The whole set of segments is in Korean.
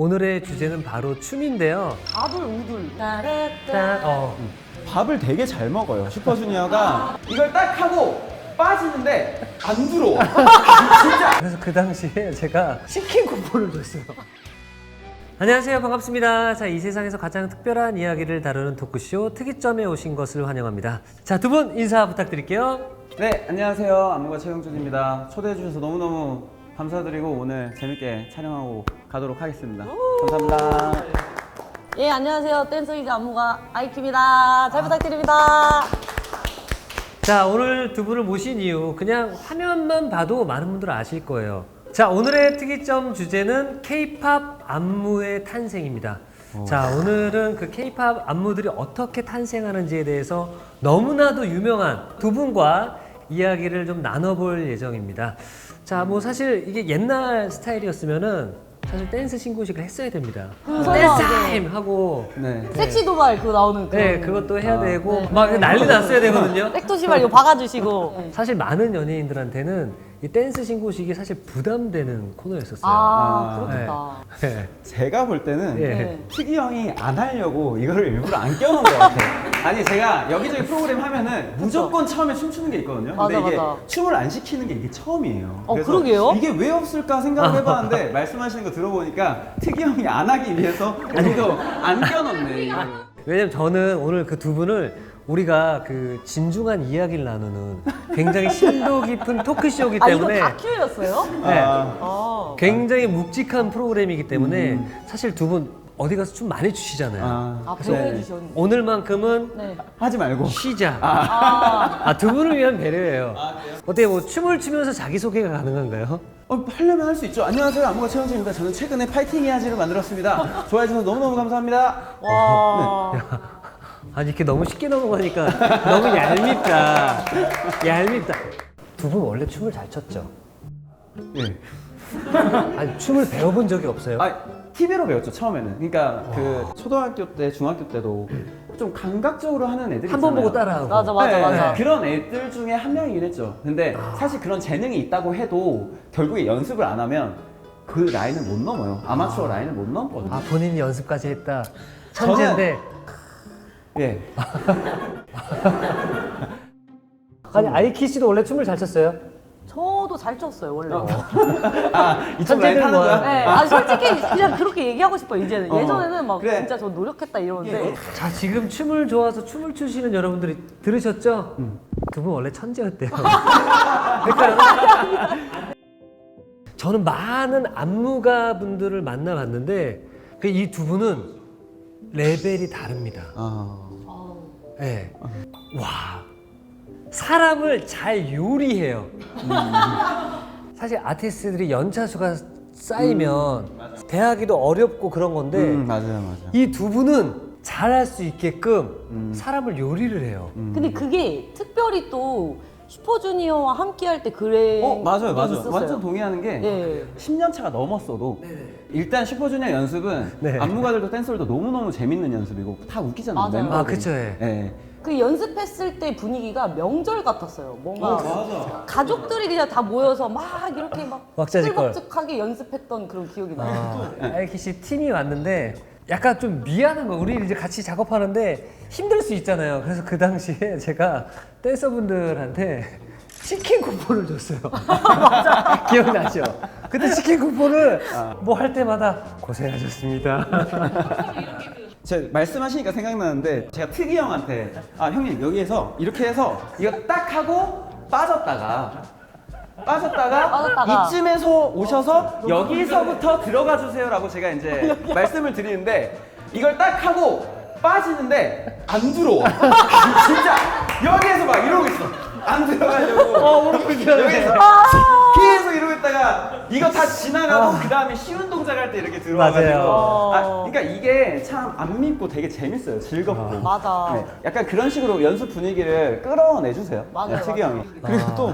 오늘의 주제는 바로 춤인데요. 아돌 우돌. 밥을 되게 잘 먹어요. 슈퍼주니어가 이걸 딱 하고 빠지는데 안 들어와. 진짜. 그래서 그 당시에 제가 치킨 쿠폰을 줬어요. 안녕하세요. 반갑습니다. 자, 이 세상에서 가장 특별한 이야기를 다루는 토크쇼 특이점에 오신 것을 환영합니다. 자, 두 분 인사 부탁드릴게요. 네, 안녕하세요. 안무가 최영준입니다. 초대해 주셔서 너무너무 감사드리고 오늘 재밌게 촬영하고 가도록 하겠습니다. 감사합니다. 예, 안녕하세요. 댄서이자 안무가 아이키입니다. 잘 부탁드립니다. 자, 오늘 두 분을 모신 이유 그냥 화면만 봐도 많은 분들 아실 거예요. 자, 오늘의 특이점 주제는 K-팝 안무의 탄생입니다. 자, 오늘은 그 K-팝 안무들이 어떻게 탄생하는지에 대해서 너무나도 유명한 두 분과 이야기를 좀 나눠볼 예정입니다. 자, 뭐 사실 이게 옛날 스타일이었으면은 사실 댄스 신고식을 했어야 됩니다. 댄스 타임 하고 네. 섹시 도발 그거 나오는 거. 네, 그것도 해야 되고 막 난리 났어야 되거든요. 백도시발 이거 박아주시고. 사실 많은 연예인들한테는 이 댄스 신고식이 사실 부담되는 코너였었어요. 그렇겠다. 네. 제가 볼 때는 예. 특이 형이 안 하려고 이거를 일부러 안 껴놓은 것 같아요. 아니 제가 여기저기 프로그램 하면은 무조건 처음에 춤추는 게 있거든요. 근데 맞아, 이게 맞아. 춤을 안 시키는 게 이게 처음이에요. 그래서 그러게요? 이게 왜 없을까 생각을 해봤는데 말씀하시는 거 들어보니까 특이 형이 안 하기 위해서 우리도 안 껴놓네. 이거를. 왜냐면 저는 오늘 그 두 분을 우리가 그 진중한 이야기를 나누는 굉장히 심도 깊은 토크쇼이기 때문에 이거 다큐였어요? 네. 아. 굉장히 묵직한 프로그램이기 때문에 사실 두 분 어디 가서 춤 많이 추시잖아요. 배워주셨는데. 오늘만큼은 네. 하지 말고. 쉬자. 아. 두 분을 위한 배려예요. 어떻게 뭐 춤을 추면서 자기소개가 가능한가요? 하려면 할 수 있죠. 안녕하세요. 안무가 최영준입니다. 저는 최근에 파이팅 해야지를 만들었습니다. 좋아해 주셔서 너무너무 감사합니다. 와. 아니 이렇게 너무 쉽게 넘어가니까 너무 얄밉다. 얄밉다. 두 분 원래 춤을 잘 췄죠? 예. 아니 춤을 배워본 적이 없어요? TV로 배웠죠, 처음에는. 그러니까 그 초등학교 때, 중학교 때도 좀 감각적으로 하는 애들이 한 번 있잖아요. 보고 따라하고. 맞아. 그런 애들 중에 한 명이긴 했죠. 근데 사실 그런 재능이 있다고 해도 결국에 연습을 안 하면 그 라인을 못 넘어요. 아마추어 라인을 못 넘거든요. 본인이 연습까지 했다. 천재인데. 예. 아니 아이키 씨도 원래 춤을 잘 췄어요? 저도 잘 췄어요, 원래. 이쪽 라인 천재들 타는 뭐야? 거야? 네, 아니 솔직히 그냥 그렇게 얘기하고 싶어요, 이제는. 예전에는 막 그래. 진짜 저 노력했다 이러는데. 자, 지금 춤을 좋아서 춤을 추시는 여러분들이 들으셨죠? 두 분 원래 천재였대요. 그러니까 저는 많은 안무가 분들을 만나봤는데 이 두 분은 레벨이 다릅니다. 네. 와, 사람을 잘 요리해요. 사실 아티스트들이 연차수가 쌓이면 대하기도 어렵고 그런 건데 맞아요. 이 두 분은 잘할 수 있게끔 사람을 요리를 해요. 근데 그게 특별히 또 슈퍼주니어와 함께 할 때 그래. 맞아요. 있었어요. 완전 동의하는 게 예. 10년 차가 넘었어도 일단 슈퍼주니어 연습은 네. 안무가들도 댄서들도 너무너무 재밌는 연습이고 다 웃기잖아요. 맞아요. 멤버들이. 그쵸. 예. 예. 그 연습했을 때 분위기가 명절 같았어요. 뭔가 맞아. 가족들이 그냥 다 모여서 막 이렇게 막 왁자지껄. 꿀벅적하게 연습했던 그런 기억이 나요. 아이키 씨 팀이 왔는데 약간 좀 미안한 거. 우리 이제 같이 작업하는데 힘들 수 있잖아요. 그래서 그 당시에 제가 댄서분들한테 치킨 쿠폰을 줬어요. 맞아. 기억나죠? 그때 치킨 쿠폰을 뭐 할 때마다 고생하셨습니다. 제가 말씀하시니까 생각나는데 제가 특이 형한테 형님 여기에서 이렇게 해서 이거 딱 하고 빠졌다가 이쯤에서 오셔서 여기서부터 들어가 주세요라고 제가 이제 말씀을 드리는데 이걸 딱 하고 빠지는데 안 들어와. 진짜 여기에서 막 이러고 있어. 안 들어가려고. 무릎 꿇기라네. 여기서 계속 이러고 있다가 이거 다 지나가고 그 다음에 쉬운 동작 할 때 이렇게 들어와가지고. 맞아요. 그러니까 이게 참 안 밉고 되게 재밌어요. 즐겁고. 맞아. 네, 약간 그런 식으로 연습 분위기를 끌어내주세요. 맞아요, 특이 맞아요. 형이. 그리고 또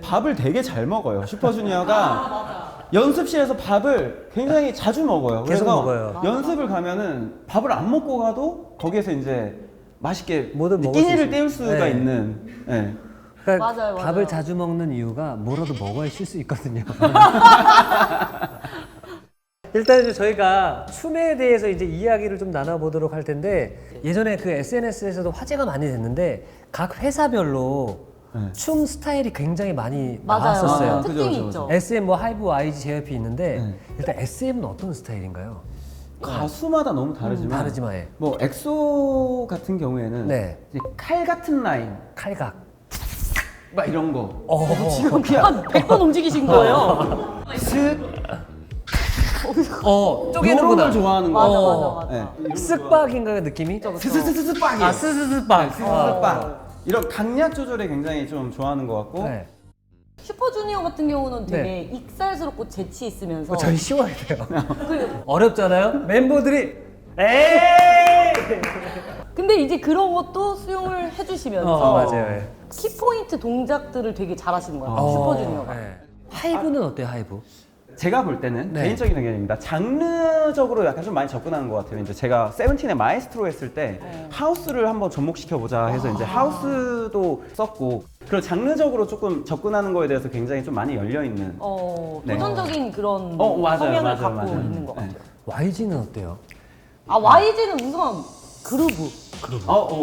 밥을 되게 잘 먹어요. 슈퍼주니어가 연습실에서 밥을 굉장히 자주 먹어요. 계속 그래서 먹어요. 연습을 가면은 밥을 안 먹고 가도 거기에서 이제 맛있게 뭐든 먹을 수 끼니를 있어요. 때울 수가 네. 있는. 네. 그러니까 맞아요. 밥을 자주 먹는 이유가 뭐라도 먹어야 쉴 수 있거든요. 일단 이제 저희가 춤에 대해서 이제 이야기를 좀 나눠보도록 할 텐데 예전에 그 SNS에서도 화제가 많이 됐는데 각 회사별로 네. 춤 스타일이 굉장히 많이 맞아요. 나왔었어요. 아, 특징이 그죠, 있죠. SM 뭐 하이브, YG, JYP 있는데 네. 일단 SM은 어떤 스타일인가요? 가수마다 너무 다르지만 다르지만 예. 뭐 엑소 같은 경우에는 네. 이제 칼 같은 라인 칼각. 막 이런 거 지금 한 100번 움직이신 거예요. 쪼개는구나. 이런 걸 좋아하는 맞아, 거. 맞아, 맞아. 네. 쓱박인가요 느낌이? 스스스스빵이에요. 아 스스스박. 스스스빵. 이런 강약 조절에 굉장히 좀 좋아하는 것 같고. 네. 슈퍼주니어 같은 경우는 되게 익살스럽고 재치 있으면서 저희 쉬워야 돼요. 그, 어렵잖아요. 멤버들이 에이. 근데 이제 그런 것도 수용을 해주시면서 맞아요. 예. 키포인트 동작들을 되게 잘하시는 거예요. 슈퍼주니어가. 네. 하이브는 어때요, 하이브? 제가 볼 때는 네. 개인적인 의견입니다. 장르적으로 약간 좀 많이 접근하는 것 같아요. 이제 제가 세븐틴의 마에스트로 했을 때 하우스를 한번 접목시켜 보자 해서 이제 하우스도 썼고 그런 장르적으로 조금 접근하는 거에 대해서 굉장히 좀 많이 열려 있는. 네. 도전적인 그런 맞아요, 성향을 맞아요, 갖고 맞아요. 있는 것 네. 같아요. YG는 어때요? YG는 우선 그루브.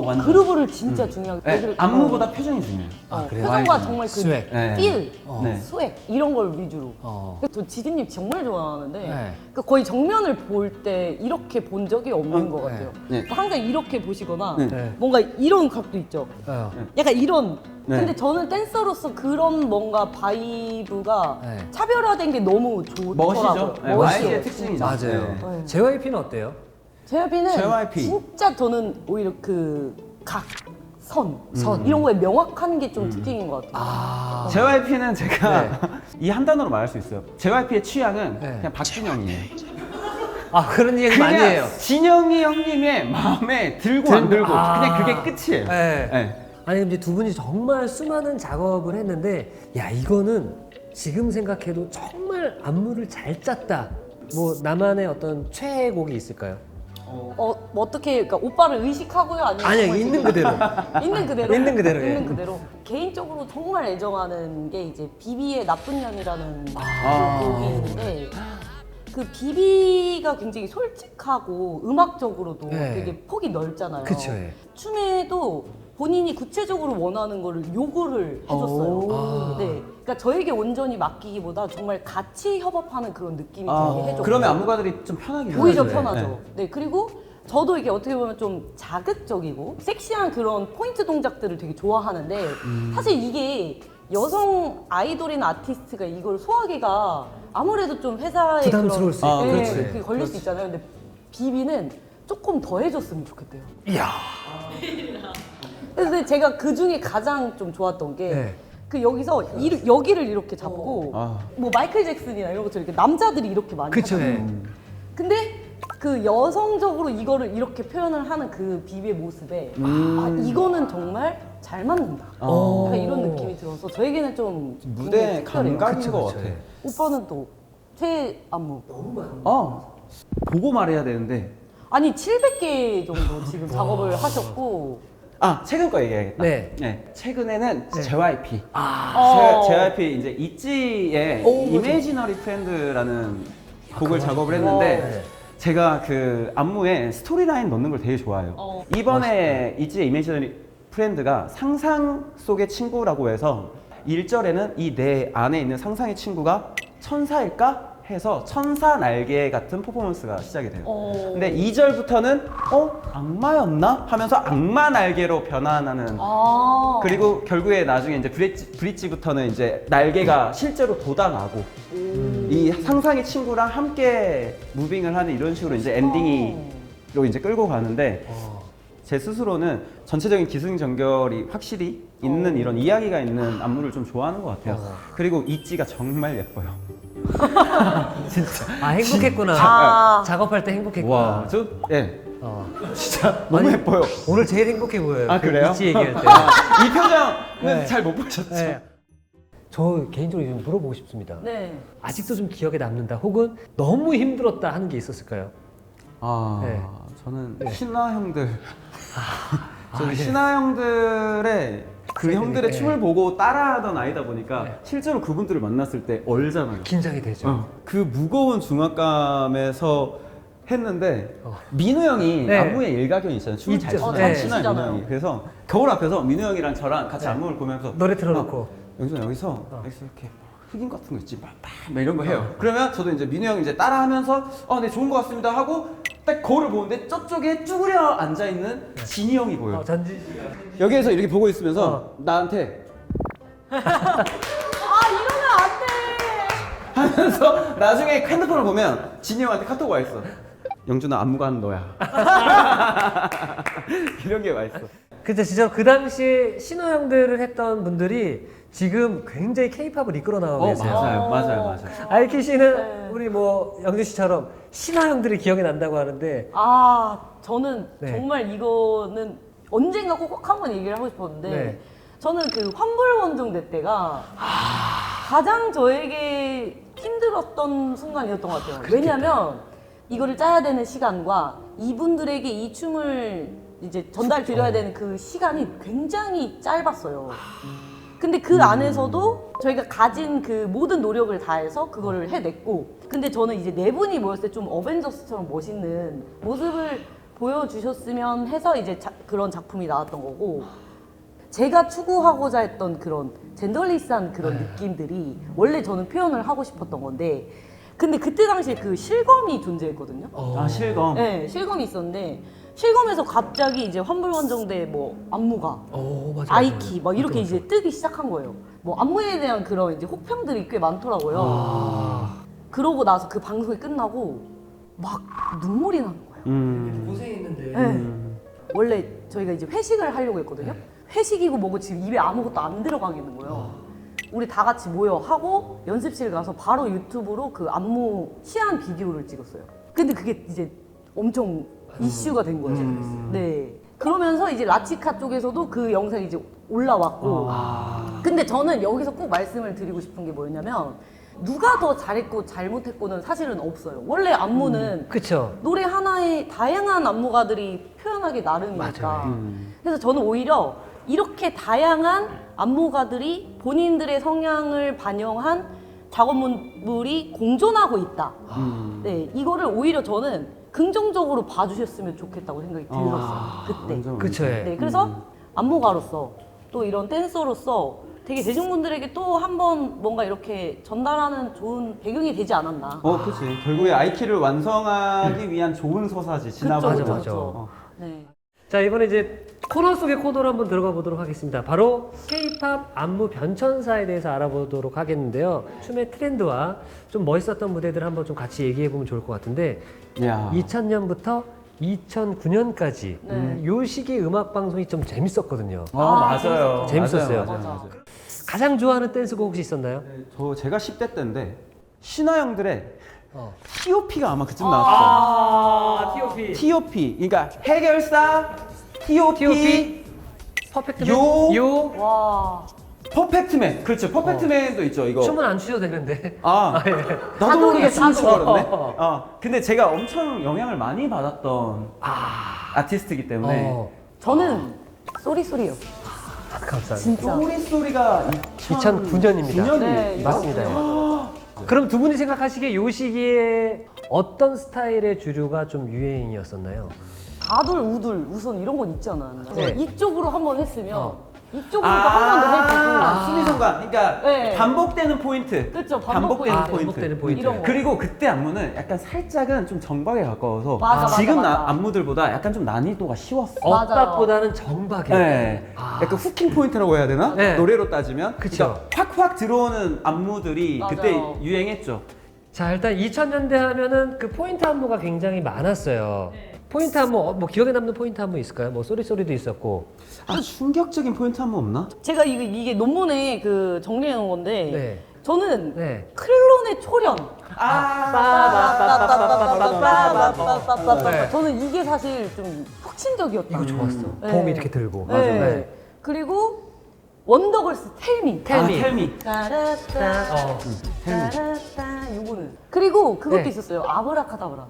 완전. 그루브를 진짜 중요하게. 네, 안무보다 표정이 중요해요. 그래요? 표정과 YG 는. 정말 그 스웩. 네. 필, 네. 스웩 이런 걸 위주로. 어. 저 지디님 정말 좋아하는데 네. 그 거의 정면을 볼 때 이렇게 본 적이 없는 것 같아요. 네. 그러니까 항상 이렇게 보시거나 네. 네. 뭔가 이런 각도 있죠. 어. 약간 이런. 네. 근데 저는 댄서로서 그런 뭔가 바이브가 네. 차별화된 게 너무 좋더라고요. 멋이죠. 네, YG의 멋있어요. 특징이죠. 맞아요. 네. JYP는 어때요? JYP는 JYP. 진짜 저는 오히려 그 각, 선 이런 거에 명확한 게 좀 특징인 것 같아요. 아. JYP는 제가 네. 이 한 단어로 말할 수 있어요. JYP의 취향은 네. 그냥 박진영이에요. 아 그런 얘기 많이 해요. 진영이 형님의 마음에 들고 안 들고 그냥 그게 끝이에요. 네. 네. 아니 근데 두 분이 정말 수많은 작업을 했는데 야 이거는 지금 생각해도 정말 안무를 잘 짰다. 뭐 나만의 어떤 최애곡이 있을까요? 뭐 어떻게, 그러니까 오빠를 의식하고요? 아니면 아니요 정말 있는 지금- 그대로. 있는 그대로? 있는 그대로, 예. 있는 그대로. 개인적으로 정말 애정하는 게 이제 비비의 나쁜 년이라는 곡이 있는데 그 비비가 굉장히 솔직하고 음악적으로도 네. 되게 폭이 넓잖아요. 그쵸, 예. 춤에도 본인이 구체적으로 원하는 거를 요구를 해줬어요. 오. 네. 그러니까 저에게 온전히 맡기기보다 정말 같이 협업하는 그런 느낌이 들게 해줬고. 그러면 안무가들이 좀 편하게 오히려 해줘요. 편하죠. 네. 그리고 저도 이게 어떻게 보면 좀 자극적이고 섹시한 그런 포인트 동작들을 되게 좋아하는데 사실 이게 여성 아이돌이나 아티스트가 이걸 소화하기가 아무래도 좀 회사에 부담스러울 수 있고. 네, 그렇지. 그게 걸릴 수 있잖아요. 근데 비비는 조금 더 해줬으면 좋겠대요. 이야. 근데 제가 그 중에 가장 좀 좋았던 게 네. 그 여기서 여기를 이렇게 잡고 뭐 마이클 잭슨이나 이런 것처럼 이렇게 남자들이 이렇게 많이 그쵸. 하잖아요. 예. 근데 그 여성적으로 이거를 이렇게 표현을 하는 그 비비의 모습에 아 이거는 정말 잘 맞는다. 약간 이런 느낌이 들어서 저에게는 좀 무대 굉장히 특별해요. 감각인 그쵸, 것 그쵸, 같아. 예. 오빠는 또 최애 안무. 보고 말해야 되는데. 아니 700개 정도 지금 작업을 하셨고 최근 거 얘기해야겠다. 네. 최근에는 JYP. 어. JYP 이제 있지의 이미지너리 프렌드라는 곡을 작업을 했는데 제가 그 안무에 스토리라인 넣는 걸 되게 좋아해요. 이번에 있지의 이미지너리 프렌드가 상상 속의 친구라고 해서 1절에는 이 내 안에 있는 상상의 친구가 천사일까? 해서 천사 날개 같은 퍼포먼스가 시작이 돼요. 근데 2절부터는 악마였나? 하면서 악마 날개로 변환하는 그리고 결국에 나중에 이제 브릿지부터는 이제 날개가 실제로 돋아나고 이 상상의 친구랑 함께 무빙을 하는 이런 식으로 이제 엔딩으로 이제 끌고 가는데 제 스스로는 전체적인 기승전결이 확실히 있는 이런 이야기가 있는 안무를 좀 좋아하는 것 같아요. 그리고 있지가 정말 예뻐요. 아 행복했구나. 아. 작업할 때 행복했구나. 와, 진짜 너무 아니, 예뻐요. 오늘 제일 행복해 보여요. 아, 그래요? 이치 얘기할 때. 이 표정은 네. 잘 못 보셨죠? 네. 저 개인적으로 좀 물어보고 싶습니다. 네. 아직도 좀 기억에 남는다. 혹은 너무 힘들었다 하는 게 있었을까요? 네. 저는 신화 형들. 저는 예. 신화 형들의 그 형들의 네. 춤을 보고 따라하던 아이다 보니까 네. 실제로 그분들을 만났을 때 얼잖아요. 긴장이 되죠. 그 무거운 중압감에서 했는데 어. 민우 형이 네. 안무에 일가견이 있잖아요. 춤을 잘 있죠. 추는 네. 친한 민우 형이. 그래서 거울 앞에서 민우 형이랑 저랑 같이 안무를 보면서 노래 틀어놓고. 여기서 여기서 이렇게 흑인 같은 거 있지 막 이런 거 해요. 그러면 저도 이제 민우 형이 이제 따라하면서 네 좋은 것 같습니다 하고 딱 거울을 보는데 저쪽에 쭈그려 앉아 있는 진이 형이 보여. 전지. 여기에서 이렇게 보고 있으면서 나한테 이러면 안 돼. 하면서 나중에 핸드폰을 보면 진이 형한테 카톡 와 있어. 영준아 안무가 하는 너야. 이런 게 와 있어. 근데 진짜 그 당시에 신호 형들을 했던 분들이 지금 굉장히 케이팝을 이끌어 나가고 계세요. 맞아요. 아이키 씨는 네. 우리 뭐 영준 씨처럼 신호 형들이 기억이 난다고 하는데 저는 네. 정말 이거는 언젠가 꼭 한번 얘기를 하고 싶었는데 네. 저는 그 환불원정대 때가 가장 저에게 힘들었던 순간이었던 것 같아요. 왜냐면 이거를 짜야 되는 시간과 이분들에게 이 춤을 이제 전달 드려야 되는 그 시간이 굉장히 짧았어요. 근데 그 안에서도 저희가 가진 그 모든 노력을 다해서 그거를 해냈고, 근데 저는 이제 네 분이 모였을 때 좀 어벤져스처럼 멋있는 모습을 보여주셨으면 해서 이제 그런 작품이 나왔던 거고, 제가 추구하고자 했던 그런 젠더리스한 그런 느낌들이 원래 저는 표현을 하고 싶었던 건데, 근데 그때 당시에 그 실검이 존재했거든요. 실검. 네, 실검이 있었는데 실검에서 갑자기 이제 환불원정대 뭐 안무가 맞아요. 아이키 막 이렇게 이제 뜨기 시작한 거예요. 뭐 안무에 대한 그런 이제 혹평들이 꽤 많더라고요. 그러고 나서 그 방송이 끝나고 막 눈물이 나는 거예요. 고생했는데. 네. 원래 저희가 이제 회식을 하려고 했거든요. 회식이고 뭐고 지금 입에 아무것도 안 들어가겠는 거예요. 우리 다 같이 모여 하고 연습실 가서 바로 유튜브로 그 안무 시안 비디오를 찍었어요. 근데 그게 이제 엄청 이슈가 된 거예요. 네. 그러면서 이제 라치카 쪽에서도 그 영상이 이제 올라왔고. 근데 저는 여기서 꼭 말씀을 드리고 싶은 게 뭐였냐면, 누가 더 잘했고 잘못했고는 사실은 없어요. 원래 안무는 그쵸. 노래 하나에 다양한 안무가들이 표현하기 나름이니까. 맞아요. 그래서 저는 오히려 이렇게 다양한 안무가들이 본인들의 성향을 반영한 작업물이 공존하고 있다. 네, 이거를 오히려 저는 긍정적으로 봐주셨으면 좋겠다고 생각이 들었어요. 그때. 그쵸. 예. 네, 그래서 안무가로서 또 이런 댄서로서 되게 대중분들에게 또 한 번 뭔가 이렇게 전달하는 좋은 배경이 되지 않았나. 그치. 결국에 아이키를 완성하기 위한 좋은 서사지, 지나버려. 맞아. 그쵸. 네. 자, 이번에 이제 코너 속의 코너로 한번 들어가 보도록 하겠습니다. 바로 K-팝 안무 변천사에 대해서 알아보도록 하겠는데요. 춤의 트렌드와 좀 멋있었던 무대들 한번 좀 같이 얘기해 보면 좋을 것 같은데, 야. 2000년부터 2009년까지 네. 요 시기 음악 방송이 좀 재밌었거든요. 맞아요. 재밌었어요. 맞아요. 가장 좋아하는 댄스곡 혹시 있었나요? 제가 10대 때인데 신화 형들의 어. T.O.P가 아마 그쯤 나왔어요. T.O.P. T.O.P. 그러니까 해결사 T.O.P. 퍼펙트맨. 요. 와. 퍼펙트맨. 그렇죠. 퍼펙트맨도 있죠. 이거. 춤은 안 추셔도 되는데. 나도 모르게 춤을 자동이야, 추거든요. 근데 제가 엄청 영향을 많이 받았던 아티스트이기 때문에 저는 쏘리쏘리요. 감사합니다. 진짜. 소리 소리가 2009년입니다. 9년이 네, 맞습니다. 그럼 두 분이 생각하시기에 요 시기에 어떤 스타일의 주류가 좀 유행이었었나요? 다돌, 우둘, 우선 이런 건 있지 않았나. 네. 이쪽으로 한번 했으면 이쪽으로 한 번 더 해주고. 수미성관. 그러니까 네. 반복되는 포인트. 그쵸, 반복 포인트. 반복되는 포인트. 이런 거. 그리고 그때 안무는 약간 살짝은 좀 정박에 가까워서 맞아, 지금 맞아. 안무들보다 약간 좀 난이도가 쉬웠어. 맞아요. 엇박보다는 정박에. 네. 약간 후킹 포인트라고 해야 되나? 네. 노래로 따지면. 그쵸. 그러니까 확확 들어오는 안무들이 맞아요. 그때 유행했죠. 자, 일단 2000년대 하면은 그 포인트 안무가 굉장히 많았어요. 포인트 안무, 뭐 기억에 남는 포인트 안무 있을까요? 뭐 쏘리쏘리도 있었고. 충격적인 포인트 안무 없나? 제가 이게 논문에 그 정리해 놓은 건데 네. 저는 네. 클론의 초련. 네. 저는 이게 사실 좀 혁신적이었다. 이거 좋았어. 네. 봄이 이렇게 들고. 네. 네. 그리고 원더걸스 텔미. 텔미. 텔미. 따라따 텔미. 따라따 요거는. 그리고 그것도 네. 있었어요. 아브라카다브라.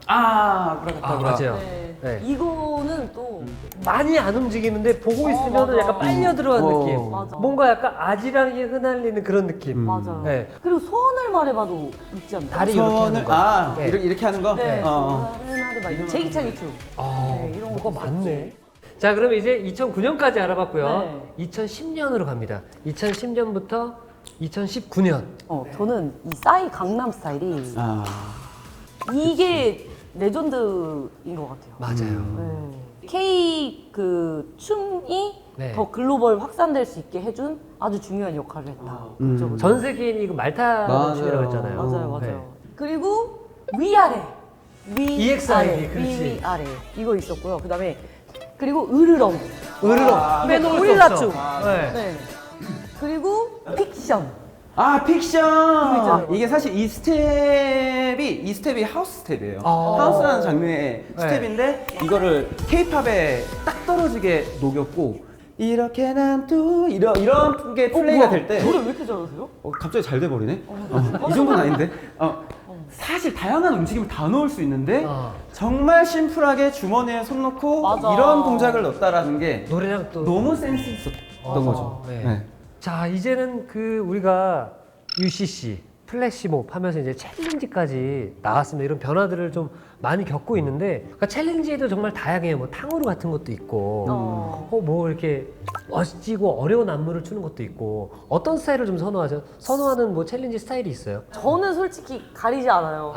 그렇다. 맞아요. 네. 네. 이거는 또 많이 안 움직이는데 보고 있으면 맞아. 약간 빨려 들어간 느낌. 맞아. 뭔가 약간 아지랑이 흩날리는 그런 느낌. 맞아요. 네. 그리고 소원을 말해봐도 있지 않나요? 다리 이렇게 하는 거. 아, 네. 이렇게 하는 거? 네. 어. 소원을 말해봐. 제기차기 춤. 네, 이런 거 뭐가 많네. 자, 그럼 이제 2009년까지 알아봤고요. 네. 2010년으로 갑니다. 2010년부터 2019년. 저는 이 싸이 강남 스타일이 아. 이게 레전드인 것 같아요. 맞아요. 네. K 그 춤이 네. 더 글로벌 확산될 수 있게 해준 아주 중요한 역할을 했다. 그죠, 그죠? 전 세계인이 그 말타 맞아요. 춤이라고 했잖아요. 맞아요, 맞아요. 네. 그리고 위아래, EXID, 그렇지. 위아래 이거 있었고요. 그다음에 그리고 으르렁, 빼놓을 수 오릴라 없죠. 춤. 네. 네. 그리고 픽션. 아, 픽션! 있잖아요. 이게 사실 이 스텝이 하우스 스텝이에요. 아. 하우스라는 장르의 네. 스텝인데 이거를 케이팝에 딱 떨어지게 녹였고 이렇게 난 또 이런 게 플레이가 될 때 노래 왜 이렇게 잘하세요? 갑자기 잘 돼버리네? 이 정도는 아닌데? 사실 다양한 움직임을 다 넣을 수 있는데 정말 심플하게 주머니에 손 넣고 맞아. 이런 동작을 넣었다라는 게 노래랑 또 너무 센스 있었던 거죠. 네. 네. 자, 이제는 그 우리가 UCC, 플래시몹 하면서 이제 챌린지까지 나왔습니다. 이런 변화들을 좀 많이 겪고 있는데, 그러니까 챌린지에도 정말 다양해요. 뭐 탕후루 같은 것도 있고, 뭐 이렇게 멋지고 어려운 안무를 추는 것도 있고, 어떤 스타일을 좀 선호하죠? 선호하는 뭐 챌린지 스타일이 있어요? 저는 솔직히 가리지 않아요.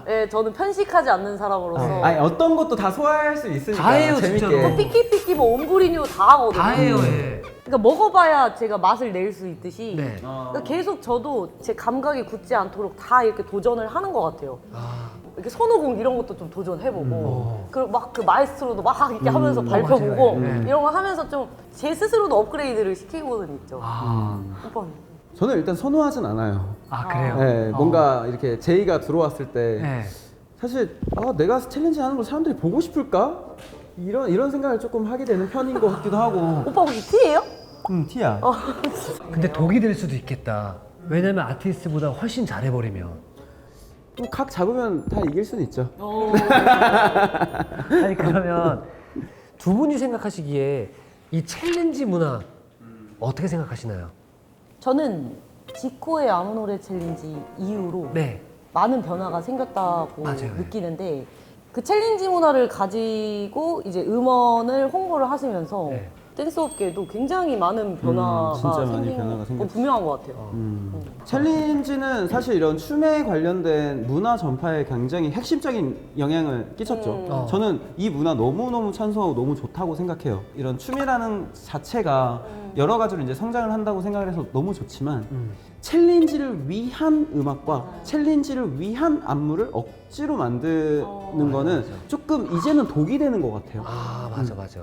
네, 저는 편식하지 않는 사람으로서 아니 어떤 것도 다 소화할 수 있으니까 다 해요, 재밌게. 진짜로. 삐끼삐끼 뭐 옴브리뉴 다 하거든요. 다 해요, 예. 그러니까 먹어봐야 제가 맛을 낼 수 있듯이 네. 그러니까 계속 저도 제 감각이 굳지 않도록 다 이렇게 도전을 하는 것 같아요. 이렇게 손오공 이런 것도 좀 도전해보고 그리고 막 그 마에스트로도 막 이렇게 하면서 발표보고 맞아요. 네. 이런 거 하면서 좀 제 스스로도 업그레이드를 시키고는 있죠. 오빠는? 저는 일단 선호하진 않아요. 아, 그래요? 네, 뭔가 이렇게 제의가 들어왔을 때 네. 사실 내가 챌린지 하는 걸 사람들이 보고 싶을까? 이런 생각을 조금 하게 되는 편인 것 같기도 하고. 오빠 혹시 T예요? 티야. 근데 독이 될 수도 있겠다. 왜냐면 아티스트보다 훨씬 잘해버리면. 또 각 잡으면 다 이길 수는 있죠. 아니, 그러면 두 분이 생각하시기에 이 챌린지 문화 어떻게 생각하시나요? 저는 지코의 아무 노래 챌린지 이후로 네. 많은 변화가 생겼다고 맞아요. 느끼는데 그 챌린지 문화를 가지고 이제 음원을 홍보를 하시면서 네. 댄스 업계에도 굉장히 많은 변화가 진짜 많이 생긴 변화가 건 생겼죠. 분명한 것 같아요. 챌린지는 사실 이런 춤에 관련된 문화 전파에 굉장히 핵심적인 영향을 끼쳤죠. 저는 이 문화 너무너무 찬성하고 너무 좋다고 생각해요. 이런 춤이라는 자체가 여러 가지로 이제 성장을 한다고 생각을 해서 너무 좋지만 챌린지를 위한 음악과 챌린지를 위한 안무를 억지로 만드는 거는 조금 이제는 독이 되는 것 같아요. 아, 맞아, 맞아.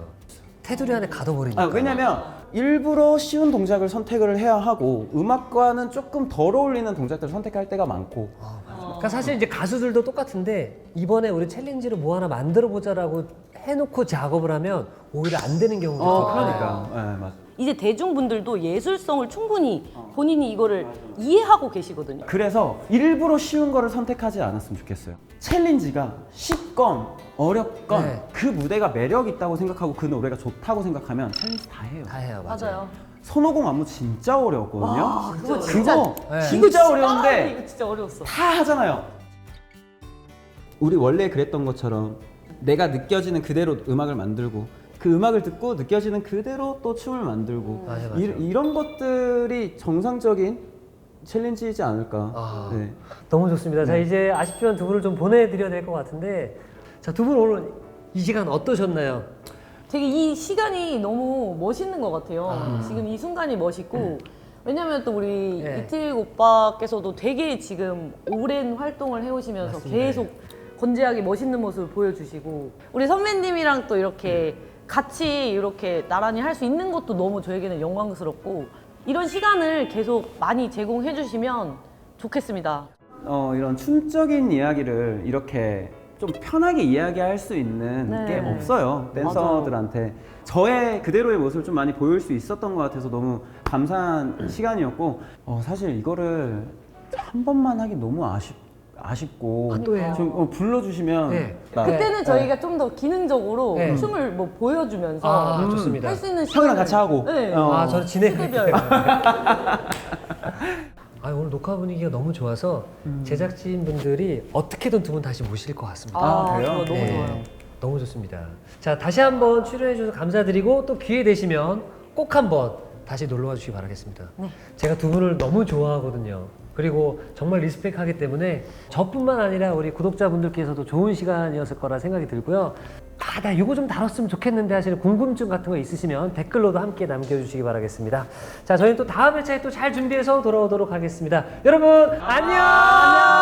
테두리 안에 가둬버리니까. 왜냐면 일부러 쉬운 동작을 선택을 해야 하고 음악과는 조금 덜 어울리는 동작들을 선택할 때가 많고 그러니까 사실 이제 가수들도 똑같은데 이번에 우리 챌린지로 뭐 하나 만들어 보자라고 해놓고 작업을 하면 오히려 안 되는 경우도 좀 많아요. 그러니까 네, 맞아. 이제 대중분들도 예술성을 충분히 본인이 이거를 이해하고 계시거든요. 그래서 일부러 쉬운 거를 선택하지 않았으면 좋겠어요. 챌린지가 쉽건 어렵건 네. 그 무대가 매력 있다고 생각하고 그 노래가 좋다고 생각하면 챌린지 다 해요. 다 해요, 맞아요. 손오공 안무 진짜 어려웠거든요. 그거 그거 네. 진짜 어려운데 이거 진짜 어려웠어. 다 하잖아요. 우리 원래 그랬던 것처럼 내가 느껴지는 그대로 음악을 만들고 그 음악을 듣고 느껴지는 그대로 또 춤을 만들고 맞아, 맞아. 이런 것들이 정상적인 챌린지이지 않을까. 네. 너무 좋습니다. 자, 이제 아쉽지만 두 분을 좀 보내드려야 될 것 같은데, 자, 두 분 오늘 이 시간 어떠셨나요? 되게 이 시간이 너무 멋있는 것 같아요. 지금 이 순간이 멋있고 왜냐면 또 우리 네. 이틀 오빠께서도 되게 지금 오랜 활동을 해오시면서 맞습니다. 계속 건재하게 멋있는 모습을 보여주시고 우리 선배님이랑 또 이렇게 같이 이렇게 나란히 할 수 있는 것도 너무 저에게는 영광스럽고 이런 시간을 계속 많이 제공해 주시면 좋겠습니다. 이런 춤적인 이야기를 이렇게 좀 편하게 이야기할 수 있는 네. 게 없어요. 댄서들한테. 저의 그대로의 모습을 좀 많이 보일 수 있었던 것 같아서 너무 감사한 시간이었고 사실 이거를 한 번만 하기 너무 아쉽고 또 해요? 좀 불러주시면 네. 그때는 저희가 좀 더 기능적으로 네. 춤을 뭐 보여주면서 아, 좋습니다. 할 수 있는 형이랑 시간을- 같이 하고. 네. 아, 저는 진행할게요. 시대별. 아, 오늘 녹화 분위기가 너무 좋아서 제작진분들이 어떻게든 두 분 다시 모실 것 같습니다. 아, 그래요? 좋아, 너무 네, 좋아요. 너무 좋습니다. 자, 다시 한번 출연해 주셔서 감사드리고 또 기회 되시면 꼭 한번 다시 놀러 와 주시기 바라겠습니다. 제가 두 분을 너무 좋아하거든요. 그리고 정말 리스펙하기 때문에 저뿐만 아니라 우리 구독자분들께서도 좋은 시간이었을 거라 생각이 들고요. 아, 나 이거 좀 다뤘으면 좋겠는데 하시는 궁금증 같은 거 있으시면 댓글로도 함께 남겨주시기 바라겠습니다. 자, 저희는 또 다음 회차에 또 잘 준비해서 돌아오도록 하겠습니다. 여러분, 안녕!